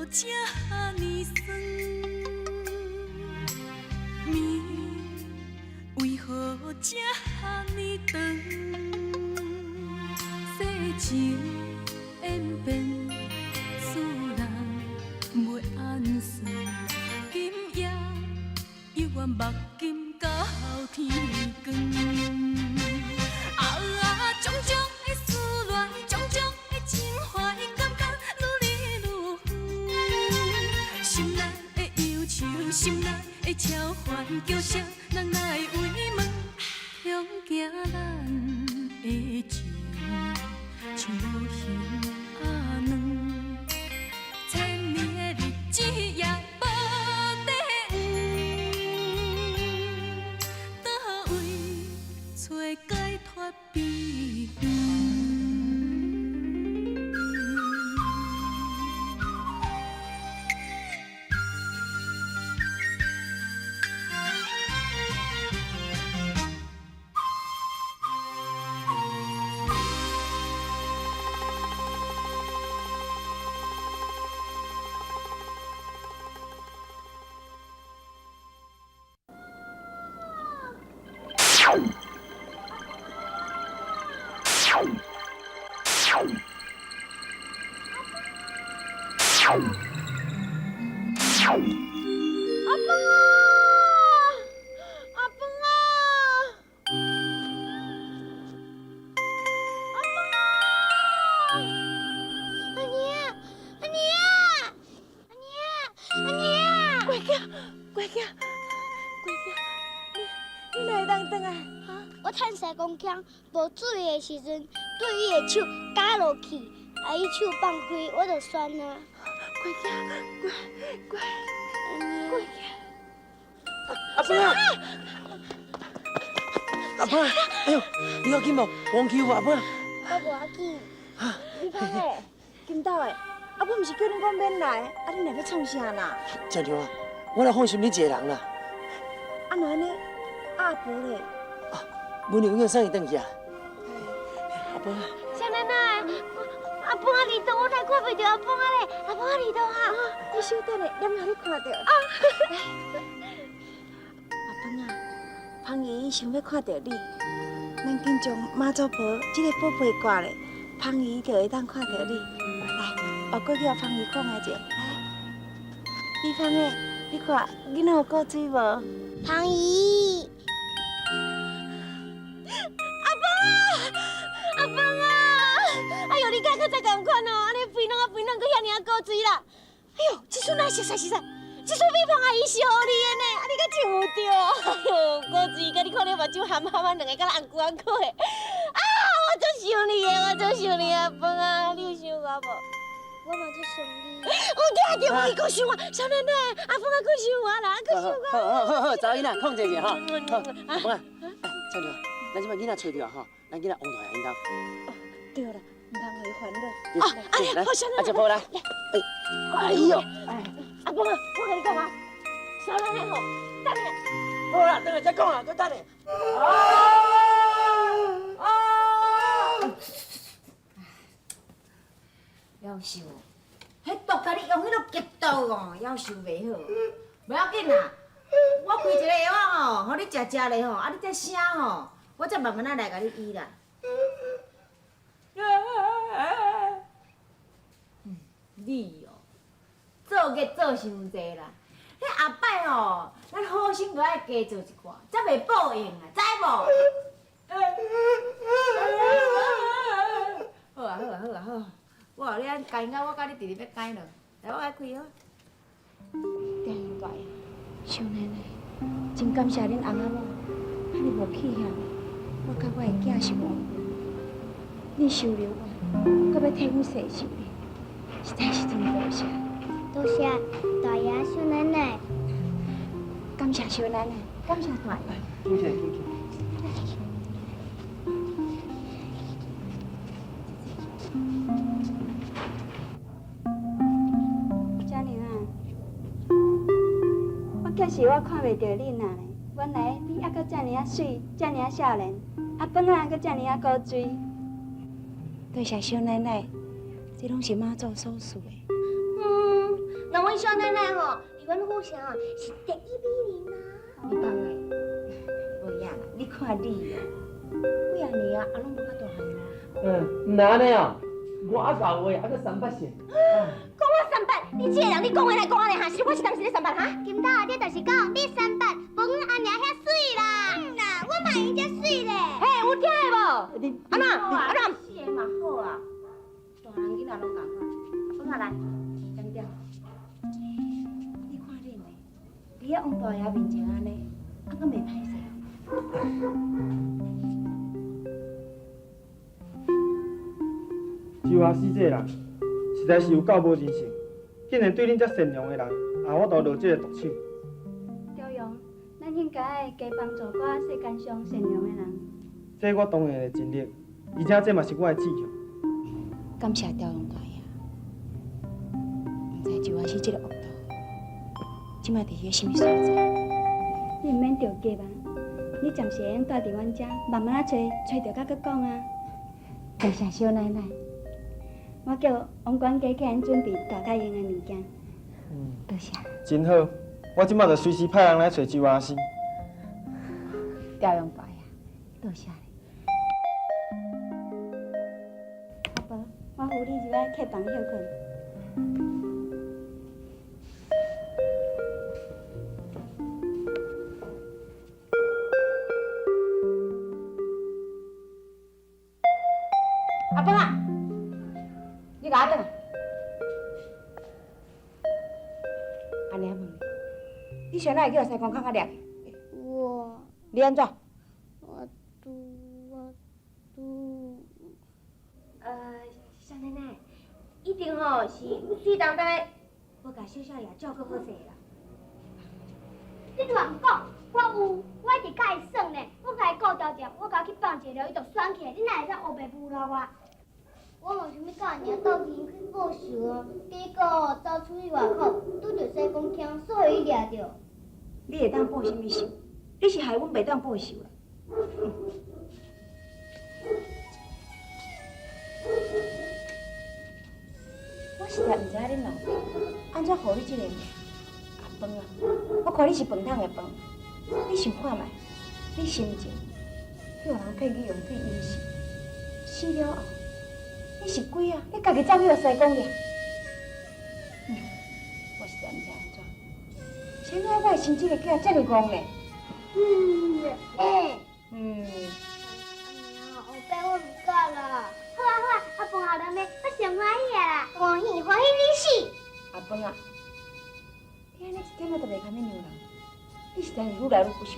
这呢酸？面为何这呢长？世情演变，使人袂安顺。今夜犹原目镜到天光。种种的思恋，种种的情怀，感觉愈来愈远。心内的忧愁，心内的超凡，叫啥人来慰问？恐惊咱的情像无形仔卵，千年的日子也无地圆，倒位找解脱避远？公腔无水的时阵，对伊的手夹落去，伊手放开，我就酸啊。乖囝，乖，阿芬啊！阿芬啊！哎呦，你要紧无？忘记我阿芬啊！我无要紧。你芳诶，金斗诶，我毋是叫恁讲免来，恁来要创啥啦？正常啊，我来放心你一个人啦。安怎呢？阿婆咧？文玲永送伊转去啊！阿芬啊！小奶奶，阿婆啊里头，我才看袂到阿婆啊咧，阿婆啊里头啊！你稍等咧，踮下你看到。阿芬啊，芳姨想要看到你，咱紧将妈祖婆这个宝贝挂咧，芳姨就会当看到你。来，后过叫芳姨看下者。来，你芳诶，你看囡仔有过水无？芳姨。阿芳啊！哎呦，你敢再共款哦？安尼肥拢啊肥拢，搁遐尔古锥啦！哎呦，这阵哪熟悉，这阵比芳阿姨是好哩的呢，啊你敢唱有着？哎呦，古锥，甲你看你目睭含两个，敢红红的。啊，我足想你的，我足想你阿芳啊！你有想我无？我嘛足想你。有听到伊搁想我，小奶奶，阿芳啊搁想我啦，搁想我。好，查囡仔控制者哈。阿芬啊，正常，咱即摆囡仔找着吼。咱囡仔往大下因兜。哦，对了，唔通违反了。来，好，小奶奶，阿姐抱来。哎呦，阿芳啊，我跟你讲啊，小奶奶吼，等下。好啦，等下再讲啦，再等下。夭寿，迄毒甲你用迄落激毒哦，夭寿袂好。不要紧啦，我开一个药吼，互你食咧吼，啊你再声吼，我再慢慢来甲你医啦。你哦，做孽做伤济啦。迄后摆吼，咱好心都爱加做一寡，才袂报应啊，知无？好啊，我后日干到我甲你直直要干了，来我来开哦。电话来啊，小奶奶，真感谢恁翁仔某，安尼无气向我甲我的囝是亡命，恁收留我，搁要替阮洗手呢，实在是真多谢。多谢大爷、小奶奶。感谢小奶奶，感谢大爷。进去。佳宁啊，我假是我看袂到恁啊咧，原来你还阁遮尔啊水，遮尔啊少年，啊饭啊阁遮尔啊古锥。多谢小奶奶，这拢是妈祖所赐的。那阮小奶奶吼，伫阮府城吼是第一美人啊。你放诶，无影啦，你看你哦，几啊年啊，啊拢无较大汉啦。唔能安尼哦，我教话还佫300线。讲我三八，你这个人你讲话来讲安尼哈，是我是当时咧三八哈？金大，你就是讲你三八，无阮安娘遐水啦。啦，我嘛用遮水咧。嘿，有听的无？你安那安那，是诶嘛好啊，大人囡仔拢共款。放下来，点点。你看恁诶，伫咧王大爷面前安尼，啊，佫袂歹势。周阿四这个人，实在是有够无人性，竟然对恁遮善良的人，我都落这个毒手。朝阳，咱应该加帮助我世间上善良的人。这我当然会尽力，而且这嘛是我的志向。感谢刁勇大爷，唔知就我是这个恶道，即摆伫迄个什么所在？你毋免着急啊，你暂时会用住伫阮遮，慢慢啊找着甲佮讲啊。多谢小奶奶，我叫王管家给咱准备大家用的物件。多谢。真好，我即摆就随时派人来找周阿四。刁勇大爷，多谢你。阿婆，我扶你入来客房休困。阿伯啊，你甲我转来。安尼问你，你上哪会叫西公较较掠去？你安怎？我小奶奶，一定吼是水当当的，我甲小少爷照顾好势啦。你乱讲，我有，我一直甲伊耍呢。我甲伊顾条条，我甲伊去放一条，伊就爽起来。你哪会使黑白不落我？我为什么甲阿娘斗阵去报仇哦？结果走出去外口，拄着西公枪，所以伊掠着。你会当报什么仇？你是害阮袂当报仇啦。我实在毋知影恁老爸安怎予你这个命。阿饭啊，我看你是饭桶的饭，你想看觅，你心情叫人骗去用去饮食，死了后，你是鬼啊？你家己走去互西公掠？我实在毋知安怎。现在我的生这个囝遮尔戆呢。后摆我唔敢啦。好啊好啊，阿婆后人呢，我上欢喜啊啦，欢喜欢喜你死。阿饭啊，你安尼一点仔都袂堪要让人，你实在是愈来愈不受教。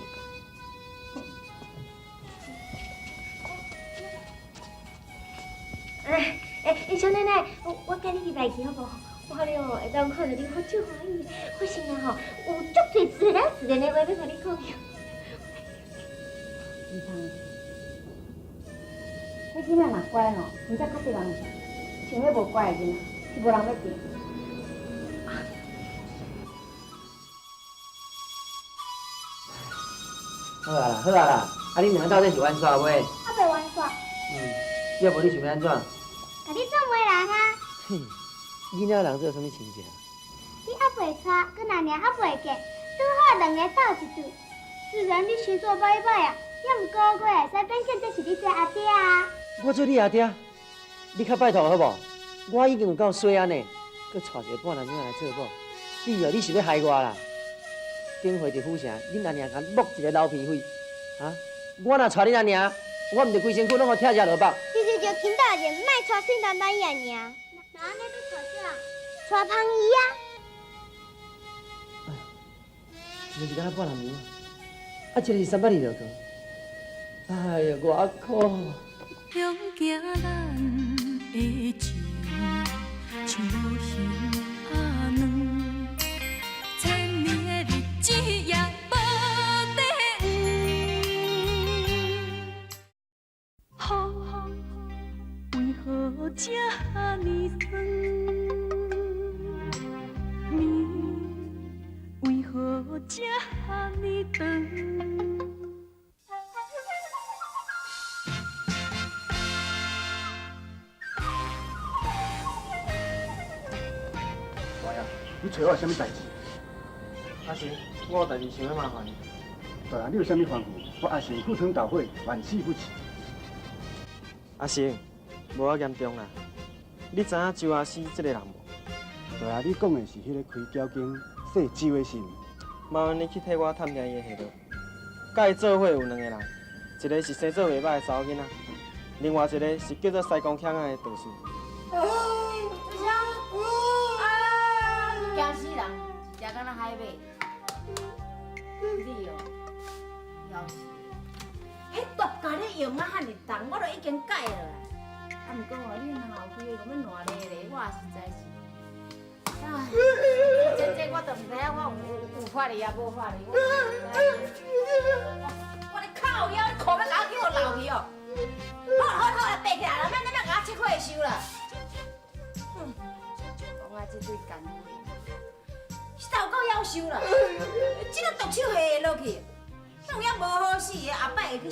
小奶奶，我跟你去来去好不好？我咧吼会当看到你，我足欢喜。我心内吼有足多自然的话要甲你讲。你看，你囡仔若乖吼，毋则较对人像，像迄无乖的囡仔，是无人要变。好啊啦，好啊啦，啊恁两个到底是玩耍袂？我袂玩耍，要无你想要安怎？甲你做媒人啊。哼，囡仔人这有什么情节？你还袂娶，佮阿娘还袂嫁，拄好两个斗一对。虽然你身手歹歹啊，也毋过我会使变见这是你做阿爹啊。我做你阿爹，你较拜托好无？我已经有够衰安尼，佮带一个半男囡仔来做某，你哦，你是要害我啦？顶回伫府城，恁阿娘甲剥一个老皮灰，啊！我若带恁阿娘，我毋着规身躯拢互拆食落腹。其实就轻大点，莫娶水丹丹阿娘。那安尼要娶啥？娶芳姨啊。就是敢若半男娘，啊，这个是300二就高。哎呀，我苦。向行咱的情，像无形阿软，千年的日子也无地黄。雨，为何这呢酸？暝，为何这呢长？你找我有啥物代志？阿成，我有代志想要麻烦你。大人，你有啥物吩咐？我阿成赴汤蹈火，万死不辞。阿成，无遐严重啦。你知影周阿师这个人无？大人，你讲的是迄个开交警说周的是毋？麻烦你去替我探听伊的下落。甲伊做伙有2个人，一个是生做袂歹的查某囡仔，另外一个是叫做西公腔的道士。惊死人，食敢若海马。你哦，要死！迄毒家你用啊遐尼重，我都已经改了啦。啊，毋过哦，你若后规个咁样烂咧咧，我也实在是。唉，这我都毋知影，我有法力也无法力。我咧靠腰，你裤要搞叫我流去哦。好啦，爬起来啦，免甲我切火收啦。讲啊，这对干货，实在有够夭寿啦！这个毒手下落去，向也无好死的，后摆会去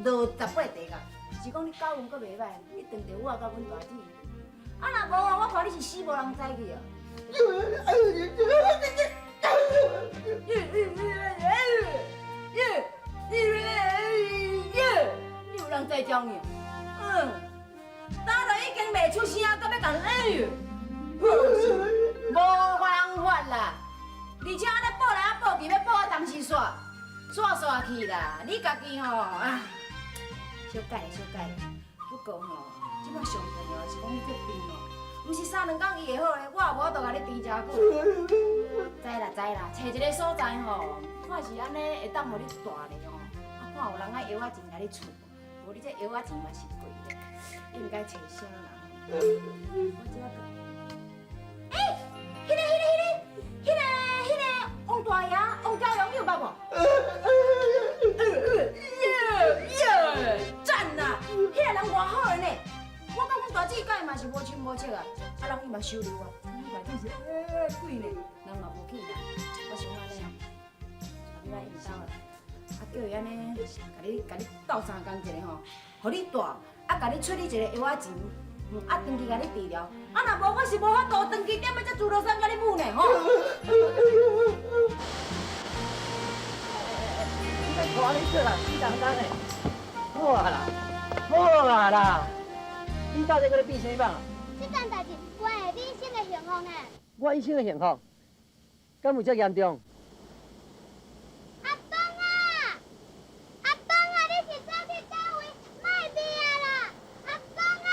落18地角。是讲你教运阁袂歹，你定着我甲阮大姊。啊，若无啊，我看你是死无人知去啊！你有人知叫你？打到已经袂出声，搁要讲无办法啦！而且安尼报来啊报去，要报到当时煞去啦！你家己吼啊，小改。不过吼，即摆上重要是讲你这病哦。毋是3、2天伊会好咧，我也无法度甲你追遮久。知啦，找一个所在吼，看是安尼会当互你住咧吼，啊看有人啊药仔钱甲你出，无你这药仔钱嘛是贵咧，你毋该找啥人？我遮个，迄个王大爷、王家荣，你有捌无？赞啦！迄个人偌好个呢。我甲阮大姊甲伊嘛是无亲无戚啊，啊人伊嘛收留我，你内底是贵呢，人嘛无去啦。我想安尼啊，你来应兜啦，啊叫伊安尼，甲你斗3工一个吼，互你住，啊甲你出你一个药仔钱，啊长期甲你治疗，啊若无我是无法度长期踮喺这自罗山甲你舞呢吼。你再拖你做啦，你当当的，好啦。你到底搁咧变啥物啊？这件代志，我会比医生的幸福呢。我医生的幸福，敢有遮严重？阿公啊，你是走去倒位？卖命啊啦！阿公啊！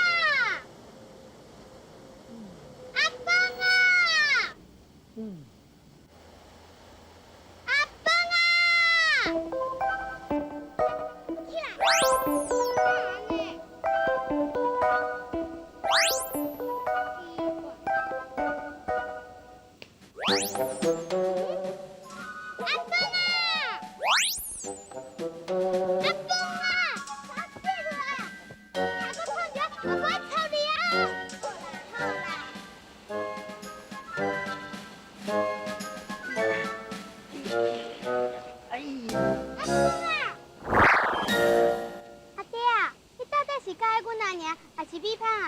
起来！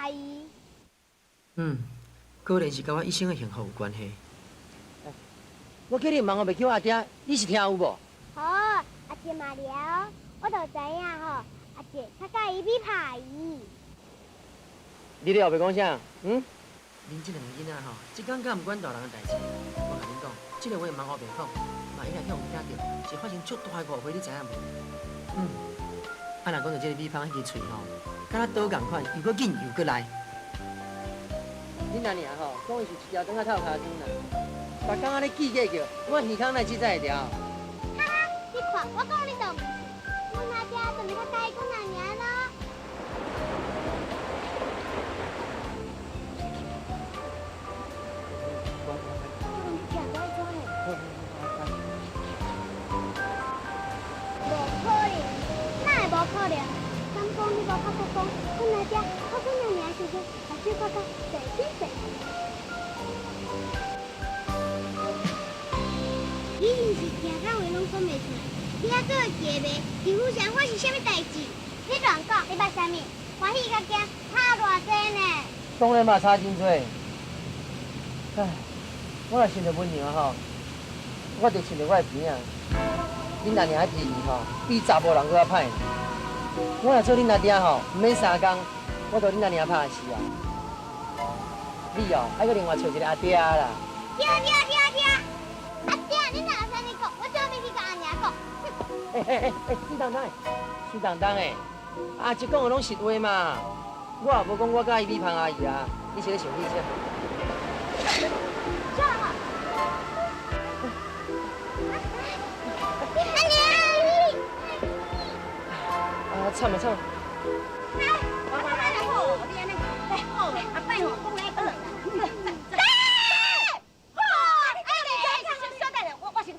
可能是甲我一生的幸福有关系。我叫你忙我袂叫阿爹，你是听有无？好，阿姐嘛了，我就知影吼，阿姐较介意比拍阿姨。你了后袂讲啥？恁这2个囡仔吼，一天敢毋管大人的代志。我甲恁讲，这个话忙我袂讲，万一若向有听到，是发生足大的误会，你知影无？啊，若讲到这个米芳迄支喙吼，敢若刀共款，又搁紧又搁来。恁阿娘吼，讲伊是一条肠仔透骹筋啦，别工安尼记过叫，我耳孔来记才会调。哈哈，你看，我讲你都唔信，阮阿爹就是较介意阮阿娘咯。无可能，哪会无可能？敢讲你无拍过讲，阮阿爹靠阮阿娘时阵，还是拍到细水。你是不是听到话拢讲袂出来？你还搁会记袂？皮肤上发生啥物代志？你乱讲，你捌啥物？欢喜甲惊，差偌济呢？当然嘛差真多。唉，我若想着文娘吼，我就想着我的鼻啊。恁阿娘的脾气吼，比查甫人搁较歹。我若做恁阿爹吼，毋免3工，我就恁阿娘拍死啊！你哦，还搁另外找一个阿爹啦。对，阿爹，你哪有安尼讲？我做咩去甲阿娘讲？水当当的，水当当的，啊，一讲的拢实话嘛。我也无讲我介意米芳阿姨啊，你是咧想你啥？小人啊！阿娘，啊，惨啊惨！我来好，你安尼来好，阿伯吼讲来好。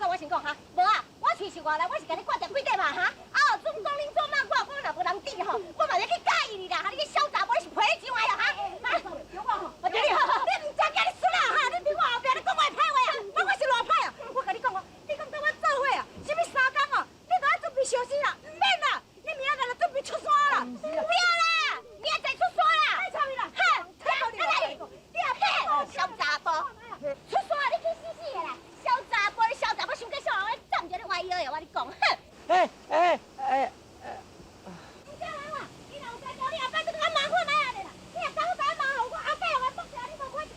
我先讲哈，无啊，我其实原来我是甲你挂着几块嘛哈，啊，总讲恁做嘛，我若无人顶吼，我嘛咧去介意你啦，哈，你个小查某你是皮上来啊哈，妈，对我吼，我对你吼，你唔知叫你输啦哈，你伫我后壁你讲我歹话啊，我是偌歹啊，我甲你讲哦，你讲跟我做伙啊，什么3工哦，你都要准备烧死啦，唔免啦，你明仔日就准备出山啦，不要啦，明仔载出山啦，太臭啦，哈，太臭你阿伯，小查甫，出山你去死死的啦。小查甫，你小查甫，想过小人，我站着你歪腰的，我跟你讲，哼！你这人话，你若有在教你后摆，就跟我麻烦来安尼啦。你若敢麻烦我后摆我剁掉你无关系。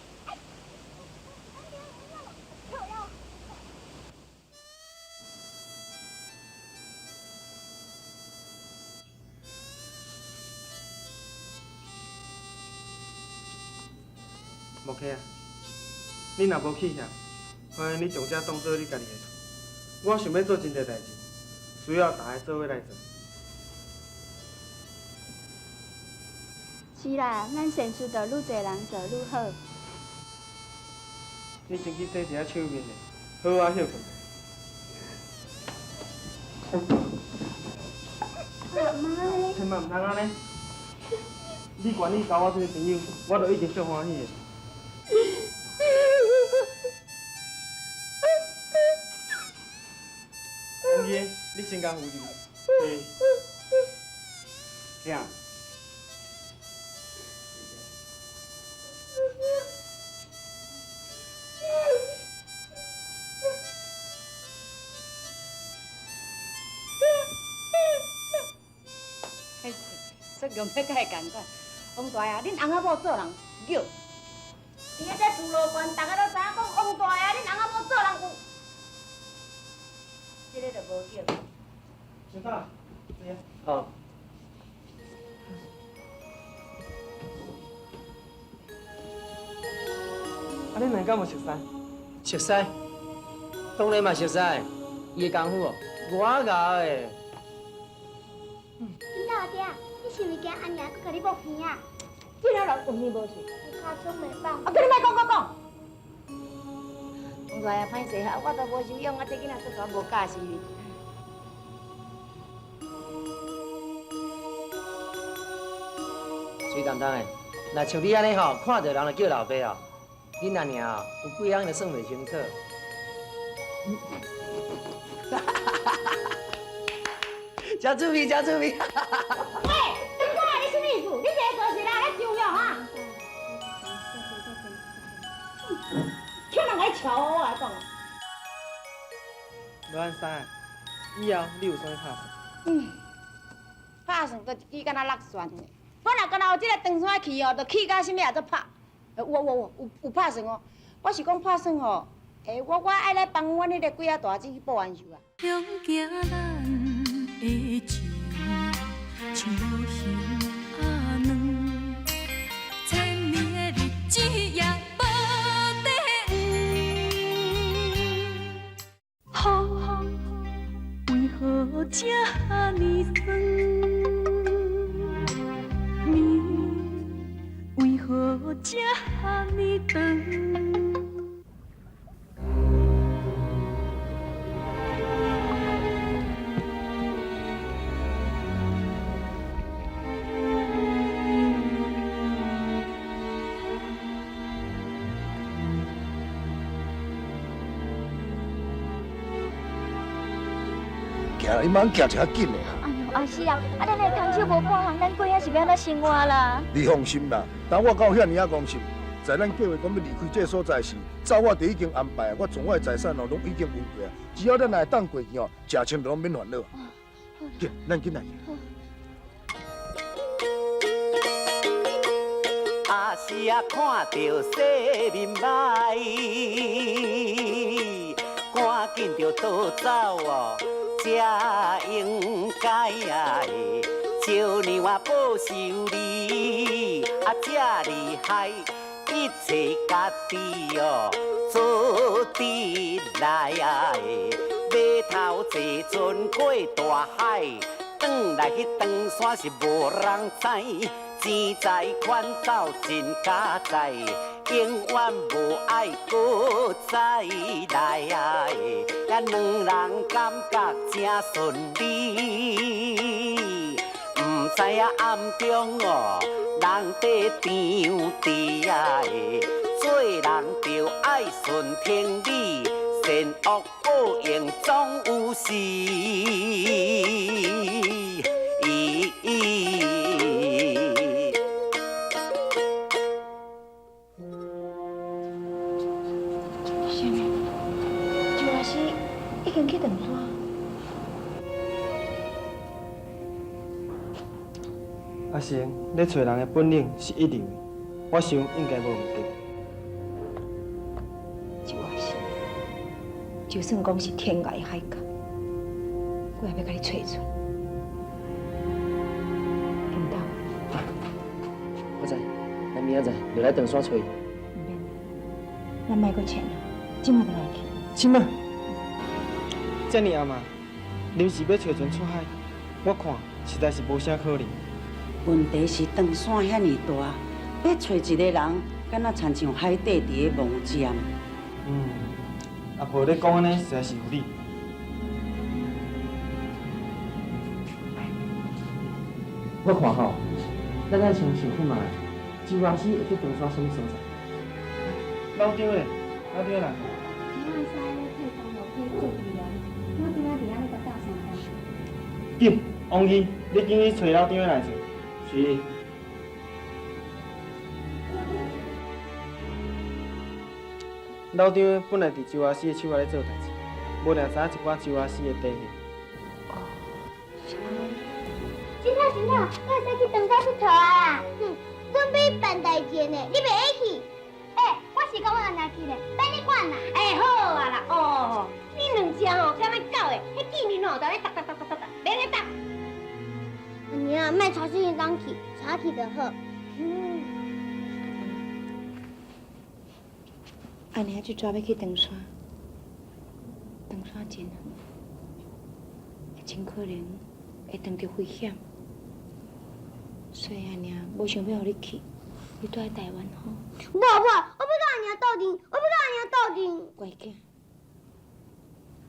无客啊，你若无去遐，欢迎你将这当做你家己的厝。我想要做真侪代志，需要大家做伙来做。是啦，咱善事就愈侪人做愈好。你先去洗一下手面嘞，好啊，休困。妈，千万唔通安尼！你管你交我做朋友，我都已经足欢喜的。红叶，你先甲扶住。对。兄，说用要甲会共款。王大爷，恁翁仔某做人叫。伊迄在自路关，大家都知影讲王大爷，恁翁仔某做人有。这个就无叫。小大，对啊。好。啊，恁两敢有熟悉？熟悉，当然嘛熟悉。伊的功夫哦，我教的。囡仔阿爹，你是毋是惊阿娘佮你无耳啊？这个人有面无去。卡中袂放。啊，叫你莫讲。王大爷歹势啊，我都无收养，啊，这囡仔做啥无教是。水当当的，若像你安尼吼，看到人就叫老爸哦，恁阿娘哦，有几样就算袂清楚。真趣味，真趣味。喂，你讲的你什么意思？你这个做事啦，来收养哈？听人来瞧我来讲。罗安三，以后你有啥物拍算？拍算都一支敢若落旋的。我若敢若有这个长山去哦，就去到什么也做拍。有拍算哦。我是讲拍算哦，我爱来帮阮迄个几啊大姊去报完寿啊。向行咱的情，像无形啊软，千年的日子也无地远。雨，为何这呢酸？暝，为何这呢长？行，你莫行一较紧的啊！哎呦，阿是啊，咱的工手无半项，咱过仔是要安怎生活啦？你放心啦，当我到遐尔啊公心，在咱计划讲要离开这个所在时，早我就已经安排，我从我的财产哦，拢已经分过啊。只要咱来当过去哦，食穿就拢免烦恼。去，咱紧来。阿是啊，看到世面歹，赶紧着倒走哦，才应该的。少年我报仇你，啊，这厉害，一切家己哦做得来啊！码头坐船过大海，转来去长山是无人知。钱财款走真假在，永远无爱搁再来啊！呀，两人感觉真顺利，唔知影暗中哦，人在张地啊！做人就爱顺天理，善恶报应总有时。已经去长山。阿成，你找人的本领是一流的，我想应该无毋对。就我是，就算讲是天涯海角，我也要甲你找出。听到？我知，咱明仔载就来长山找伊。唔免，咱莫搁钱啊，今晚就来去。今晚？遮尔暗嘛，临时要找船出海，我看实在是无啥可能。问题是长山遐尼大，要找一个人，敢若亲像海底伫个梦尖。阿婆你讲安尼实在是有理。我看吼，咱先想想看卖，周老师会去长山什么所在？老张嘞，老张来。紧，王姨，你紧去找老张来者。是。老张本来伫周阿师的手下咧做代志，无定知影一寡周阿师的底细。真好真好，我会使去长山佚佗啊！准备办代志呢，你袂爱去？我是讲我安那去咧，免你管啦。好啊啦，哦，你两只吼，敢要狗的，迄见面吼，就咧哒哒哒哒哒哒，免咧哒。娘，莫吵死人去，吵去就好。安尼就抓要去长山，长山真远，真可能会遇到危险，所以安尼无想要互你去，你住在台湾吼。无，我要甲阿娘斗阵，我要甲阿娘斗阵。乖囝，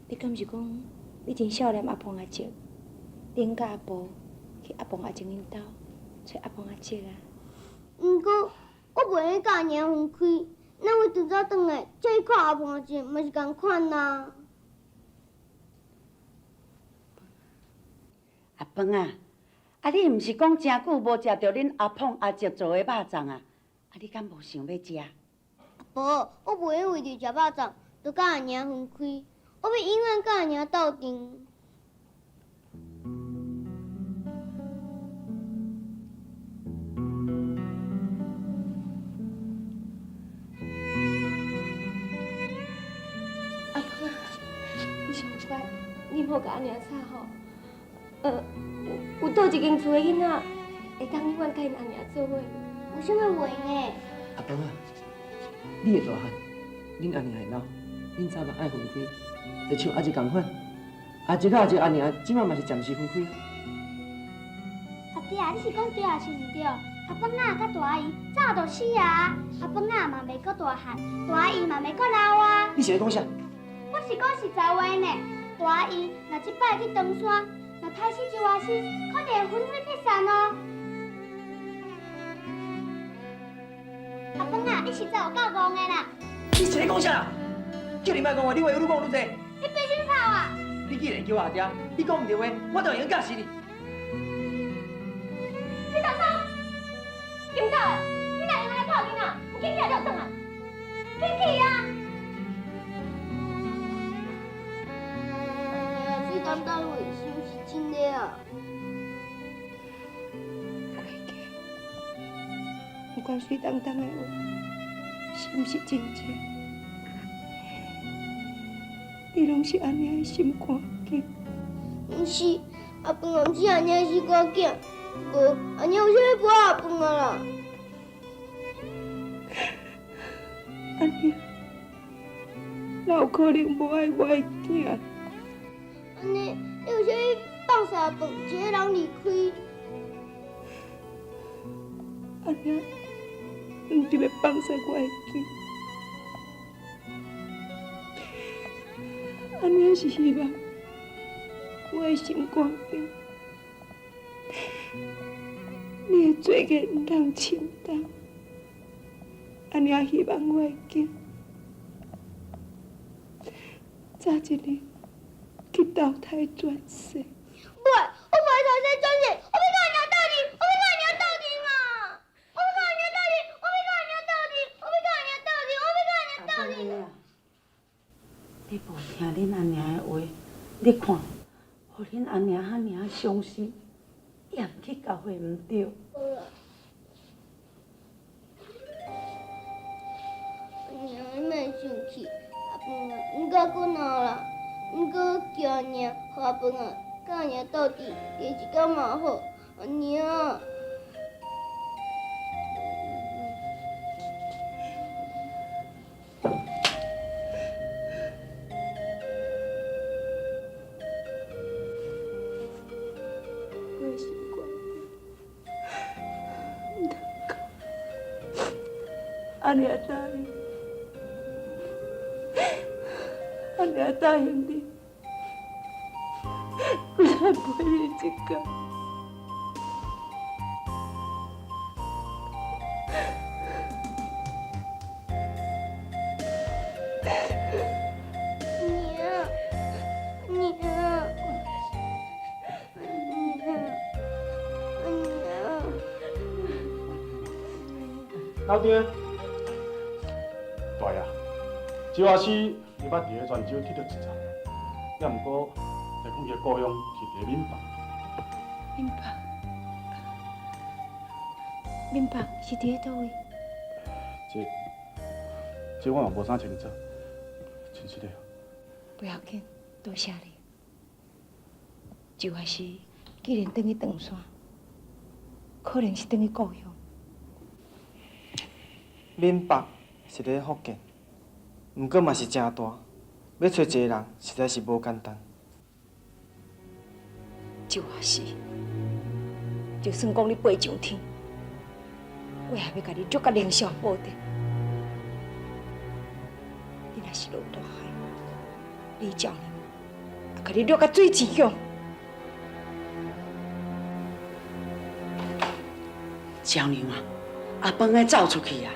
你敢是讲你真少年阿婆阿叔，恁甲阿婆去阿婆阿叔因兜找阿婆阿叔啊？毋过我袂愿甲阿娘分开，咱为拄早转来，再去看阿婆阿叔，嘛是共款啦。阿芳啊，你毋是讲真久无食着恁阿胖阿叔做的肉粽啊？你敢无想要食？无，我袂愿为着食肉粽，就甲阿娘分开。我要永远甲阿娘斗阵。阿芳啊，你上乖，你莫甲阿娘吵吼。有倒一间厝的囡仔，会当永远甲因阿娘做伙。有啥物话呢？阿芳啊，你会大汉，恁阿娘会老，恁早晚爱分开，就像阿叔同款。阿叔甲阿叔阿娘即摆嘛是暂时分开啊。阿爹，你是讲对啊，是毋对？阿芳啊，甲大阿姨早就死啊，阿芳啊嘛袂阁大汉，大阿姨嘛袂阁老啊。你是咧讲啥？我是讲实在话呢，大阿姨若即摆去长山，若歹死就阿死，可能会魂飞魄散哦。阿芳啊，你实在有够戆的啦！你是咧讲啥？叫你莫讲话，你话愈讲愈多。你变啥炮啊？你既然叫我阿爹，你讲唔对话，我就用教死你。你当初，金狗的，你哪会安尼泡囡仔？有经验着？倒转啊！快去啊！水当当话是不是真的啊？不管水当当的话是毋是真正，你拢是安尼的心肝紧。毋是，阿饭也毋是安尼是我囝，无安尼有啥物补阿饭啊啦？安尼，哪有可能无爱我的囝？安尼，你有啥物放下饭，一个人离开？安尼，毋是要放下我的囝，安尼是希望我的心肝顶，你的罪孽毋通承担。安尼希望我的囝早一日去投胎转世。不，我不会投胎转世，我要跟阿娘斗阵，我要跟阿娘斗阵嘛！我要跟阿娘斗阵，我要跟阿娘斗阵，我要跟阿娘斗阵，我要跟阿娘斗阵。你无听恁阿娘的话，你看，互恁阿娘遐尔伤心，也毋去教会毋对。好啦。阿娘，你莫生气，阿饭啊，毋该困闹啦，毋过叫阿娘，互阿饭啊，甲阿娘斗阵，第一天嘛好，阿娘。安尼也答应，安尼也答应你，我才陪你一天。老爹，大爷，周阿师伊捌伫个泉州去到一场，也毋过地方伊个故乡是伫闽北。闽北是伫咧倒位？这我也无啥清楚，真是的。不要紧，多谢你。就还是既然转去长山，可能是转去故乡。闽北是咧福建，毋过嘛是真大，要找一个人实在是无简单。就还是，就算讲你飞上天，我也要甲你捉甲灵霄保定。你若是落大海，李教练也甲你掠到水池乡。娇娘啊，阿饭爱走出去啊！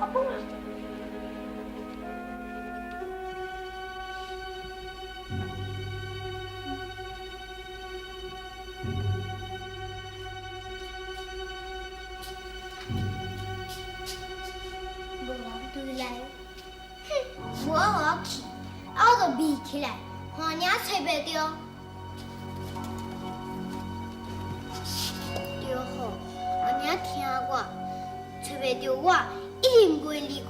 无人对来，哼，我去，我就眯起来，看领找袂着。就好，阿领听我，找袂着我，一定袂离开。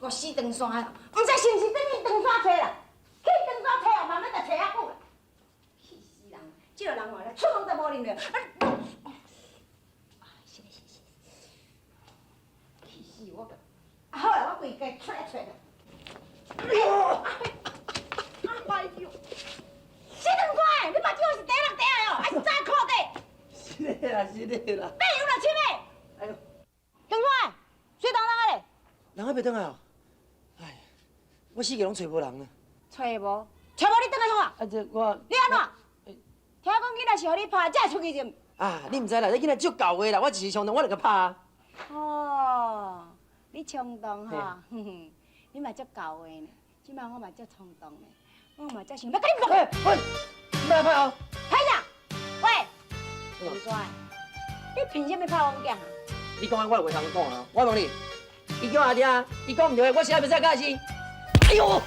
我死长山的，毋知是毋是等去长山找啦？去长山找啊，慢慢就找遐久啦。气死人！这个人话咧，出门都无认着。是，气死我！啊好啦，我规家出来找啦。哎呦！死长山的，你目睭是第六第的哦，还是早裤底？是的啦，是你啦。哪有啦，亲妹？哎呦，等我，水当当的咧，人还袂转来哦？哎，我四个拢找无人啊。找无，找无你等来创啊？啊，这我你安怎？听讲囡仔是互你拍，才会出去的。啊，你毋知啦，这囡仔足搞的啦，我一时冲动，我就甲拍啊。哦，你冲动哈，你嘛足搞的呢。即摆我嘛足冲动的，我嘛才想要甲你拍。喂，你莫来拍哦。拍啥？喂，陈帅，你凭什么拍王囝？你讲我就袂通讲啊！我问你，伊叫阿爹，伊讲唔对，我实在袂使解释。哎呦！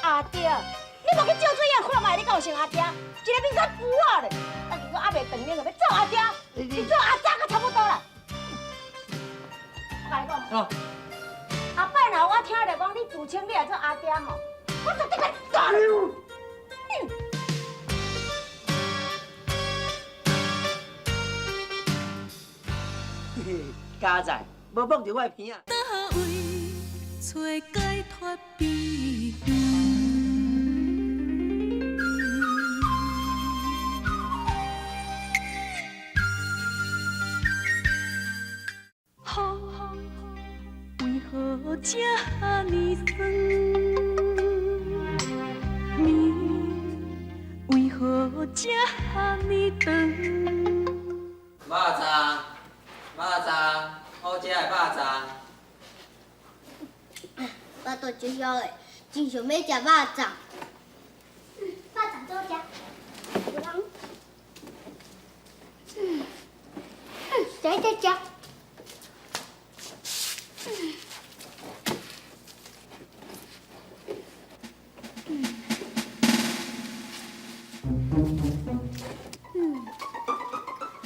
阿爹，你莫去照水啊！看卖你敢有像阿爹，一个变做牛仔咧。但是我还袂长，你就要做阿爹，你做阿早ก็差不多啦。我甲你讲，后摆若我听着讲你自称你来做阿爹吼，我绝对甲你打你！家在，无摸着我的鼻啊！倒位找解脱秘远。雨为何这呢酸？面为何这呢长？肉粽，肉粽，好食的肉粽。巴肚就晓的，真想要食肉粽。肉粽做食，有人。食。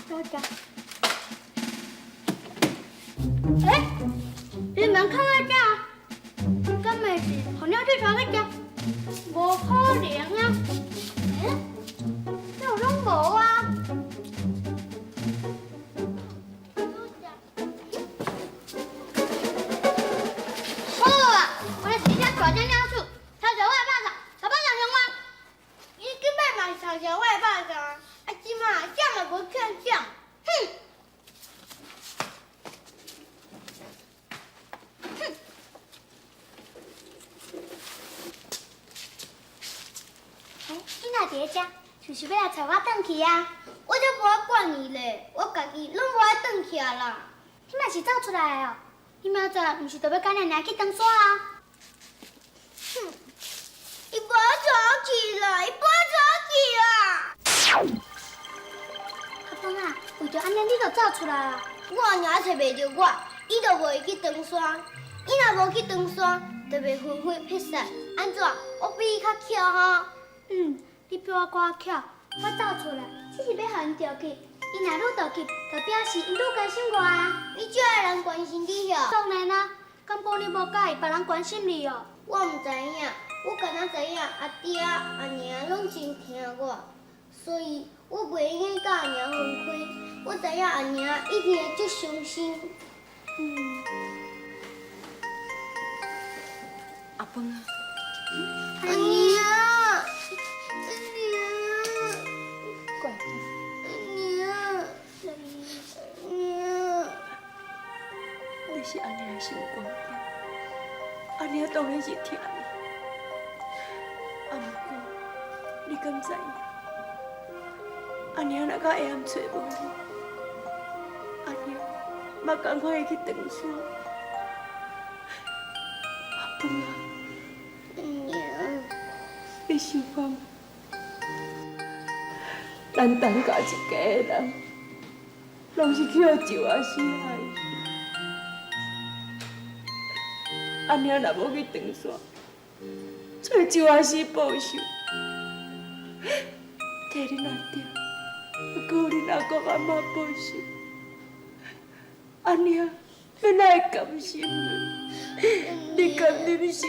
多食。哎，你们看到这？根本是红鸟去传个家，无可能啊！哎，这有拢无啊？好啊，我来试一下大酱料醋，炒小外巴掌，炒巴掌行吗？你根本嘛炒小外巴掌，啊，今嘛这么不看相，哼！你哪伫遮？就是要来找我转去啊？我才无爱管你咧，我家己拢无爱转去啊啦。你嘛是走出来的哦？你明仔载毋是就要跟娘娘去长沙啊？哼！伊无出去啦，伊无出去啦！阿芳啊，为着安尼你就走出来啊？我娘找袂着我，伊就无会去长沙。伊若无去长沙，就袂魂飞魄散。安怎？我比伊较巧吼？你比我较巧，我走出来，只是要互因着去。伊若愈着去，就表示因愈关心我啊。你少个人关心你哦。当然啦，敢保你无介意别人关心你哦？我毋知影，我敢若知影阿爹阿娘拢真疼我，所以我袂愿意甲阿娘分开。我知影阿娘一定会足伤心。阿芳啊，阿娘。你是安尼的想关怀，安尼当然是疼你。啊，不过你敢知影？安尼若到下暗找无你，安尼嘛赶快会去长沙。阿芳啊，你想看吗？咱当家一家的人，拢是去互石阿死害。安尼若无去长沙，找石阿死报仇，替恁阿爹，搁有恁阿公阿妈报仇，安尼恁哪会甘心呢？你甘忍心，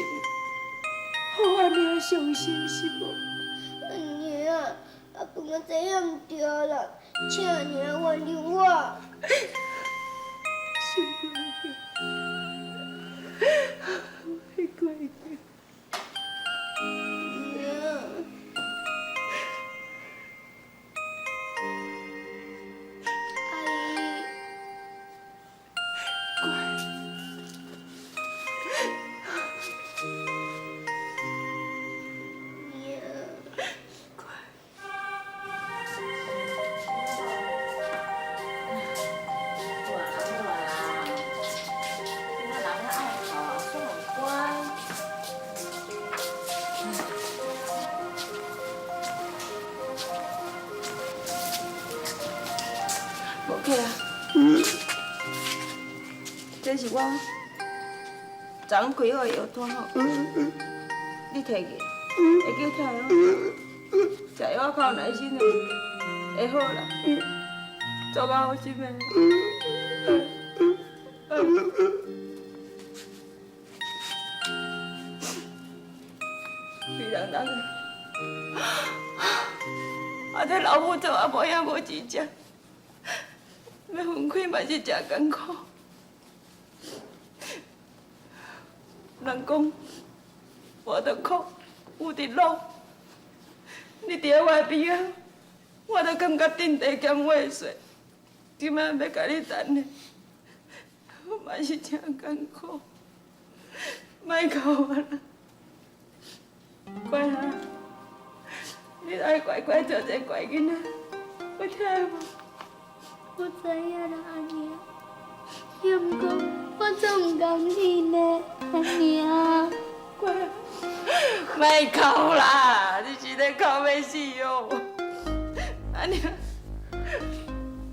互安尼伤心是无？阿娘，阿公我知影毋对啦，请阿娘原谅我。是我。乖乖的， OK 啊。这是我昨昏开好的药单吼，你摕去，会叫疼哦。食药较有耐心的，会好啦。做我好心的。肥人人的，这老母做也无影无钱食，要分开嘛是真艰苦。人讲活得苦，有得乐。你伫我边仔，我都感觉阵地兼话说，今仔要甲你等的，嘛是真艰苦。莫靠我啦，乖啊！你爱乖乖做一个乖囡仔，有听无？我知影啦，阿娘。也毋过，我总唔甘你呢，阿娘。乖啊！莫哭啦，你是咧哭要死哦！阿娘，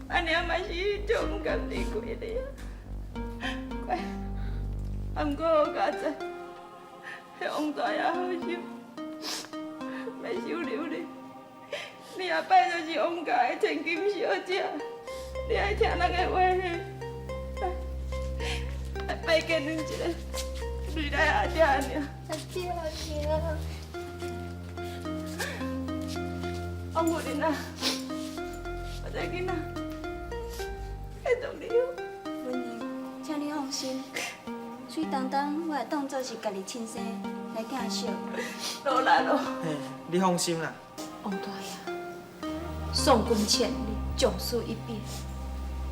阿娘嘛是就唔甘离开你啊！乖，啊，毋过我家知，迄王大爷好心，袂收留你。你也拜作是王家的千金小姐，你爱听人的话来拜见恁一个瑞来阿姐尔。阿姐，阿娘。王夫人啊，我这囡仔会当你哦。文英，请你放心，水当当我会当作是家己亲生来疼惜。罗兰哦，嘿，你放心啦。王大爷，送君千里，将士一别，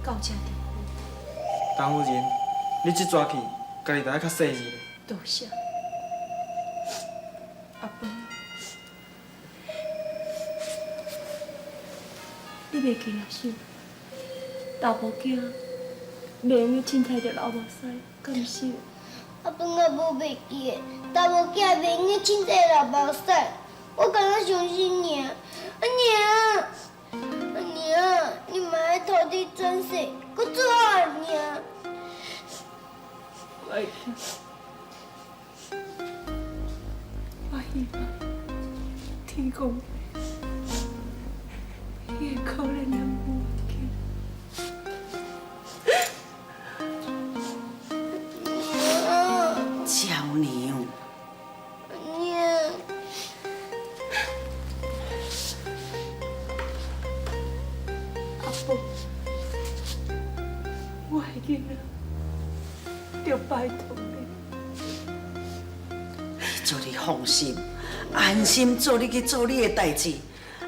到这地步。陈夫人，你这抓去，家己就要较细腻。多谢。阿婆，你袂记了是？大无惊，袂用凊彩着流目屎，敢毋是？阿本我无袂记的，但无囝袂用凊彩流目屎，我感觉伤心尔。阿娘，阿娘，你嘛爱土地转世，搁做阿娘。我会听。我希望天公伊会可怜咱母亲。娇娘，阿娘，阿婆，我的囡仔，着拜托你。做你放心，安心做你去做你的代志。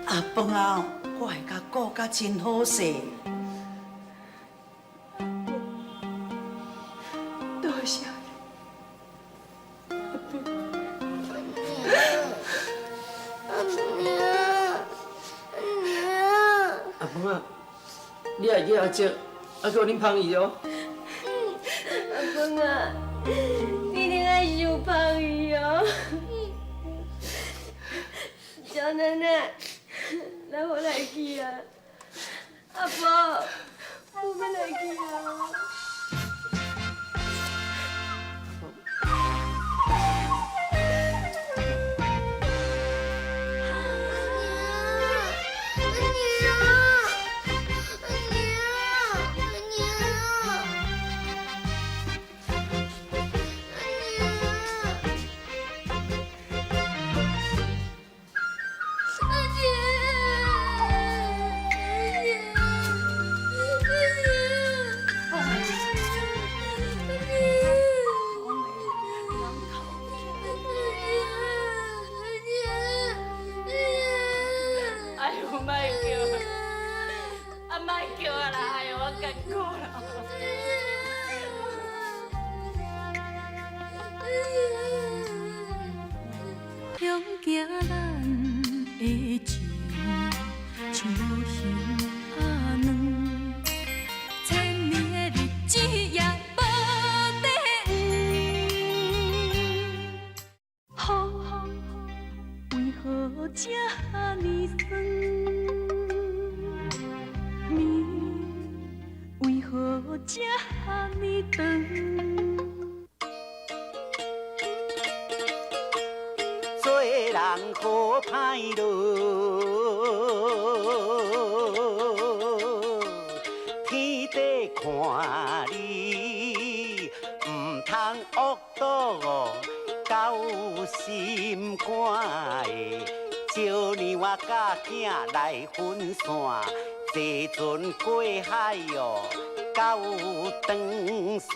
阿饭啊，我会甲顾甲真好势。多谢你，阿婆。阿婆啊，你爱记阿叔，啊，叫恁芳姨哦。阿公啊，你一定爱受芳姨哦。小奶奶，来我来去啊！阿婆，我们来去啊！向行咱的情，像无形阿软，千年的日子也无得远。雨为何这呢酸？暝这呢长。做人好歹路，天地看你，唔通恶毒到心肝的。少年我甲囝来分散，坐船过海哦，到长山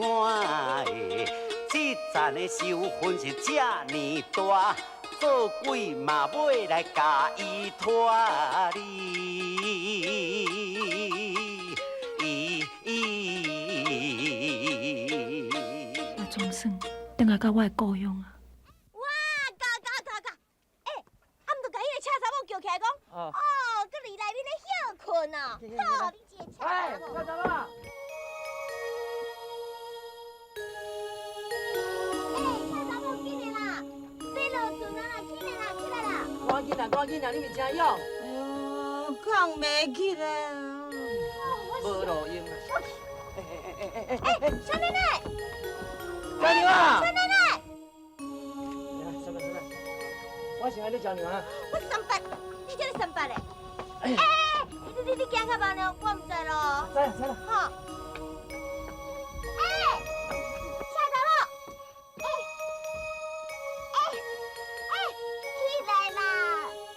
的。这站的收分是这呢大。做鬼嘛要来甲伊拖你，我总算等下到我的故乡啊！哇，嘎！啊，毋着甲迄个车查某叫起来讲，哦，搁伫内面咧休困哦，好，你一个车查某。车查某。赶紧啊！你咪真勇。哎呦，扛袂起来。无路用啊！小奶奶，小娘啊！小奶奶，上来，我想要你小娘啊。我上班，你这里上班嘞？你行较慢了，我唔知咯。知了。好。车查某，起来啦！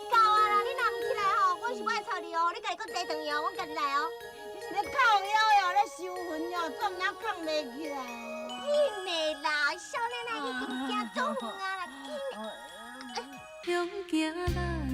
够啊啦！你若唔起来吼，我是爱吵你哦，你家己搁坐长样，我家己来哦。你是咧靠腰哟，咧收魂哟，怎哪扛袂起来？紧的啦，小奶奶，你惊走远啊啦，紧的。向行来。